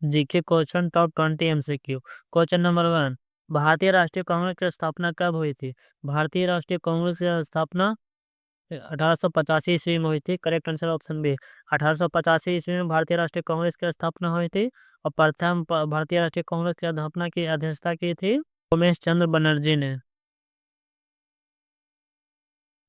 GK question top 20 MCQ. Question number 1, भारतीय राष्ट्रीय कांग्रेस की स्थापना कब हुई थी? भारतीय राष्ट्रीय कांग्रेस की स्थापना 1885 ईस्वी में हुई थी। करेक्ट आंसर ऑप्शन बी 1885 ईस्वी में भारतीय राष्ट्रीय कांग्रेस की स्थापना हुई थी। और प्रथम भारतीय राष्ट्रीय कांग्रेस की स्थापना की अध्यक्षता की थी उमेश चंद्र बनर्जी ने।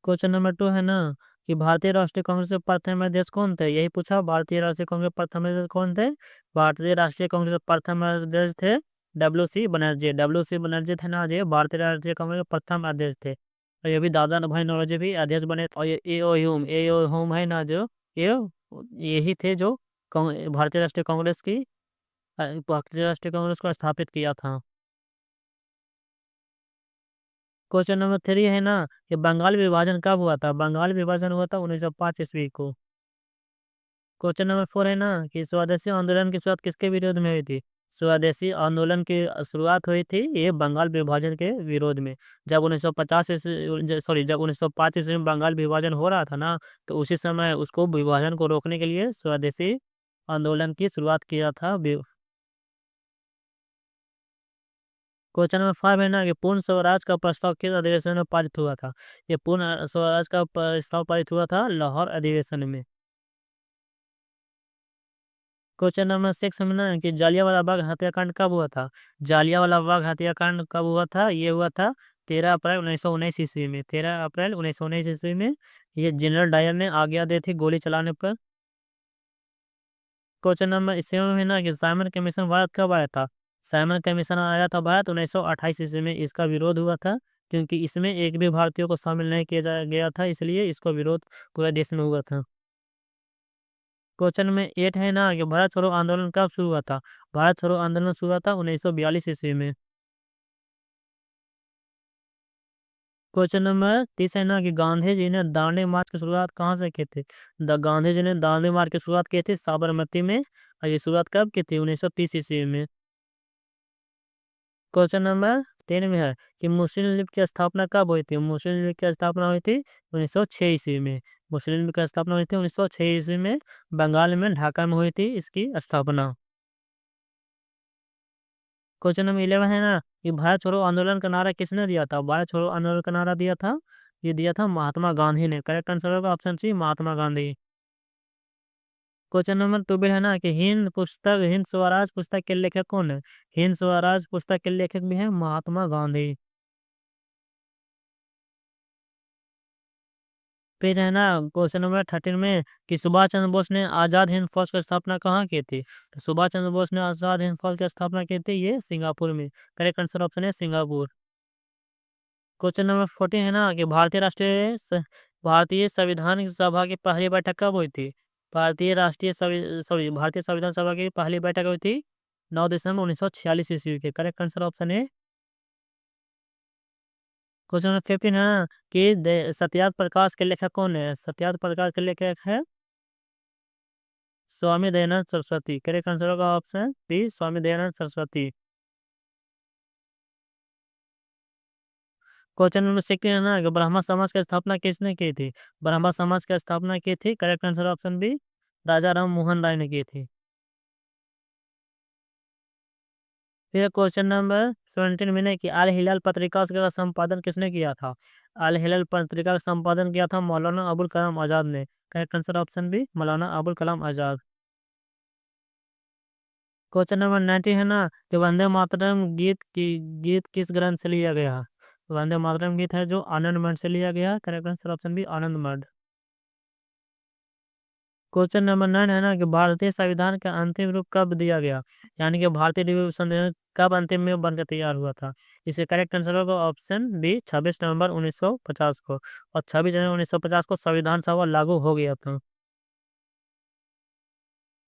क्वेश्चन नंबर 2 है ना कि भारतीय राष्ट्रीय कांग्रेस के प्रथम अध्यक्ष कौन थे? यही पूछा, भारतीय राष्ट्रीय कांग्रेस के प्रथम अध्यक्ष कौन थे? भारतीय राष्ट्रीय कांग्रेस के प्रथम अध्यक्ष थे W C Banerjee. W C Banerjee थे ना, ये भारतीय राष्ट्रीय कांग्रेस के प्रथम अध्यक्ष थे। और ये भी दादा भाई नौरोजी भी अध्यक्ष बने। और ये ए ओ ह्यूम है ना, जो ये यही थे जो भारतीय राष्ट्रीय कांग्रेस की भारतीय राष्ट्रीय कांग्रेस को स्थापित किया था। क्वेश्चन नंबर 3 है ना कि बंगाल विभाजन कब हुआ था? बंगाल विभाजन हुआ था 1905 ईस्वी को। क्वेश्चन नंबर 4 है ना कि स्वदेशी आंदोलन की शुरुआत किसके विरोध में हुई थी? स्वदेशी आंदोलन की शुरुआत हुई थी ये बंगाल विभाजन के विरोध में। जब 1950 सॉरी जब 1905 ईस्वी में बंगाल विभाजन हो रहा था ना, तो उसी समय उसको विभाजन को रोकने के लिए स्वदेशी आंदोलन की शुरुआत किया था। क्वेश्चन नंबर 5 है ना कि पूर्ण स्वराज का प्रस्ताव किस अधिवेशन में पारित हुआ था? ये पूर्ण स्वराज का प्रस्ताव पारित हुआ था लाहौर अधिवेशन में। क्वेश्चन नंबर 6 में ना कि जालियांवाला बाग हत्याकांड कब हुआ था? जालियांवाला बाग हत्याकांड कब हुआ था? ये हुआ था 13 अप्रैल 1919 ईस्वी में। 13 अप्रैल 1919 ईस्वी में ये जनरल डायर ने आज्ञा दी थी गोली चलाने पर। क्वेश्चन नंबर 7 है ना कि साइमन कमीशन भारत कब आया था? साइमन कमीशन आया था भारत 1928 ईस्वी में। इसका विरोध हुआ था क्योंकि इसमें एक भी भारतीयों को शामिल नहीं किया गया था, इसलिए इसको विरोध पूरे देश में हुआ था। क्वेश्चन में 8 है ना कि भारत छोड़ो आंदोलन कब शुरू हुआ था? भारत छोड़ो आंदोलन शुरू हुआ था 1942 ईस्वी में। क्वेश्चन नंबर 30 है ना कि गांधी जी ने दांडी मार्च की शुरुआत कहाँ से की थी? गांधी जी ने दांडी मार्च की शुरुआत की थी साबरमती में। और ये शुरुआत कब की थी? 1930 ईस्वी में। क्वेश्चन नंबर 3 में है कि मुस्लिम लीग की स्थापना कब हुई थी? मुस्लिम लीग की स्थापना हुई थी 1906 ईस्वी में। मुस्लिम लीग की स्थापना हुई थी 1906 ईस्वी में। बंगाल में ढाका में हुई थी इसकी स्थापना। क्वेश्चन नंबर 11 है ना कि भारत छोड़ो आंदोलन का नारा किसने दिया था? भारत छोड़ो आंदोलन का नारा दिया था, ये दिया था महात्मा गांधी ने। करेक्ट आंसर होगा option C Mahatma Gandhi. Question number 12 है ना कि हिंद स्वराज पुस्तक के लेखक कौन है? हिंद स्वराज पुस्तक के लेखक भी है महात्मा गांधी। फिर है ना क्वेश्चन नंबर 13 में कि सुभाष चंद्र बोस ने आजाद हिंद फौज की स्थापना कहाँ की थी? तो सुभाष चंद्र बोस ने आजाद हिंद फौज की स्थापना की थी ये सिंगापुर में। करेक्ट आंसर ऑप्शन है सिंगापुर। क्वेश्चन नंबर 14 है ना कि भारतीय संविधान सभा की पहली बैठक कब हुई थी? भारतीय संविधान सभा की पहली बैठक हुई थी 9 दिसंबर 1946 ईस्वी के। करेक्ट आंसर ऑप्शन है। क्वेश्चन नंबर 15 है ना कि सत्याग्रह प्रकाश के लेखक कौन है? सत्याग्रह प्रकाश के लेखक है स्वामी दयानंद सरस्वती। करेक्ट आंसर होगा option B Swami Dayanand Saraswati. Question number 16 है ना कि ब्राह्मण समाज की स्थापना किसने की थी? ब्राह्मण समाज की स्थापना की थी, करेक्ट आंसर ऑप्शन बी राजा राम मोहन राय ने की थी। फिर क्वेश्चन नंबर 17 में ने कि अल हिलाल पत्रिका का संपादन किसने किया था? अल हिलाल पत्रिका का संपादन किया था मौलाना अबुल कलाम आजाद ने। Correct answer option B Maulana Abul Kalam Azad. Question number 19 है ना कि वंदे मातरम गीत किस ग्रंथ से लिया गया है? वंदे मातरम गीत है जो आनंद मठ से लिया गया। करेक्ट आंसर ऑप्शन बी आनंद मठ। क्वेश्चन नंबर 9 है ना कि भारतीय संविधान का अंतिम रूप कब दिया गया? यानी कि भारतीय संविधान कब अंतिम में बनकर तैयार हुआ था? इसे करेक्ट आंसर होगा ऑप्शन बी 26 नवंबर 1950 को। और 26 जनवरी 1950 को संविधान सभा लागू हो गया था।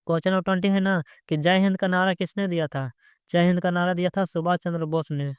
क्वेश्चन नंबर 20 है ना कि जय हिंद का नारा किसने दिया था? जय हिंद का नारा दिया था सुभाष चंद्र बोस ने।